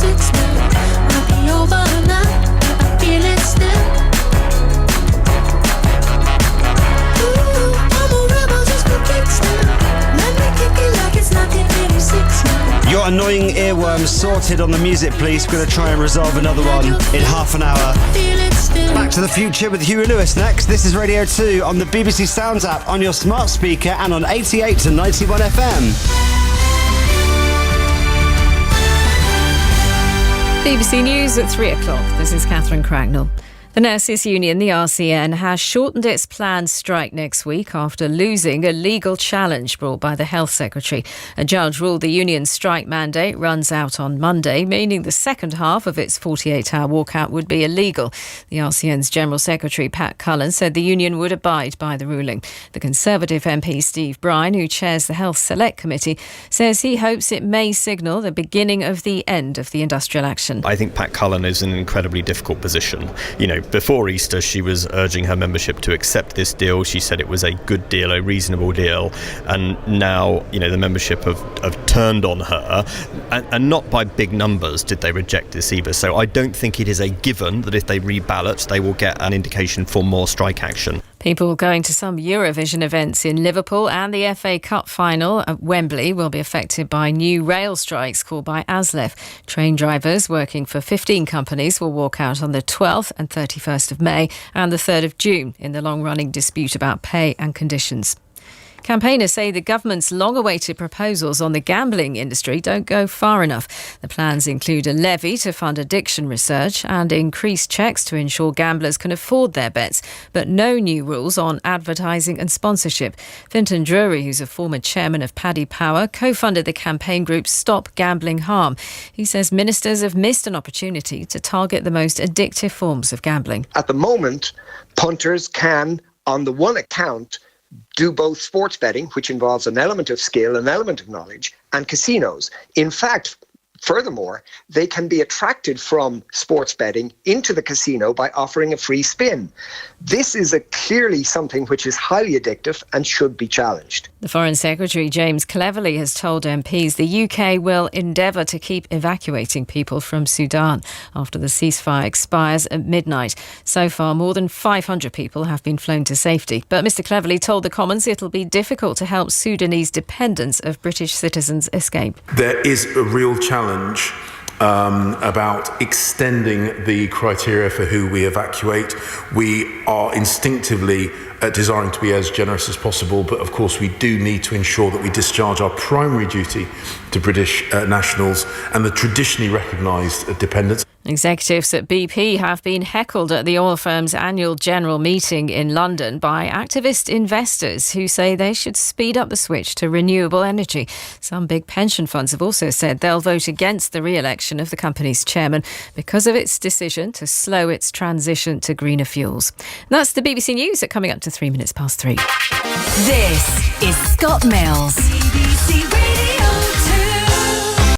6 now. Might be over now, I feel it still. Ooh, I'm a rebel just for kicks now. Let me kick it like it's 1986 now. Your annoying earworms sorted on the music, please. We're going to try and resolve another one in half an hour. Back to the Future with Huey Lewis next. This is Radio 2 on the BBC Sounds app, on your smart speaker and on 88 to 91 FM. BBC News at 3 o'clock. This is Catherine Cracknell. The Nurses Union, the RCN, has shortened its planned strike next week after losing a legal challenge brought by the Health Secretary. A judge ruled the union's strike mandate runs out on Monday, meaning the second half of its 48-hour walkout would be illegal. The RCN's General Secretary, Pat Cullen, said the union would abide by the ruling. The Conservative MP, Steve Brine, who chairs the Health Select Committee, says he hopes it may signal the beginning of the end of the industrial action. I think Pat Cullen is in an incredibly difficult position. Before Easter, she was urging her membership to accept this deal. She said it was a good deal, a reasonable deal. And now, the membership have turned on her. And not by big numbers did they reject this either. So I don't think it is a given that if they reballot, they will get an indication for more strike action. People going to some Eurovision events in Liverpool and the FA Cup final at Wembley will be affected by new rail strikes called by ASLEF. Train drivers working for 15 companies will walk out on the 12th and 31st of May and the 3rd of June in the long-running dispute about pay and conditions. Campaigners say the government's long-awaited proposals on the gambling industry don't go far enough. The plans include a levy to fund addiction research and increased checks to ensure gamblers can afford their bets, but no new rules on advertising and sponsorship. Fintan Drury, who's a former chairman of Paddy Power, co-funded the campaign group Stop Gambling Harm. He says ministers have missed an opportunity to target the most addictive forms of gambling. At the moment, punters can, on the one account, do both sports betting, which involves an element of skill, an element of knowledge, and casinos. In fact, furthermore, they can be attracted from sports betting into the casino by offering a free spin. This is clearly something which is highly addictive and should be challenged. The Foreign Secretary, James Cleverly, has told MPs the UK will endeavour to keep evacuating people from Sudan after the ceasefire expires at midnight. So far, more than 500 people have been flown to safety. But Mr Cleverly told the Commons it'll be difficult to help Sudanese dependents of British citizens escape. There is a real challenge about extending the criteria for who we evacuate. We are instinctively desiring to be as generous as possible, but of course we do need to ensure that we discharge our primary duty to British nationals and the traditionally recognised dependents. Executives at BP have been heckled at the oil firm's annual general meeting in London by activist investors who say they should speed up the switch to renewable energy. Some big pension funds have also said they'll vote against the re-election of the company's chairman because of its decision to slow its transition to greener fuels. And that's the BBC News at coming up to 3 minutes past 3. This is Scott Mills. BBC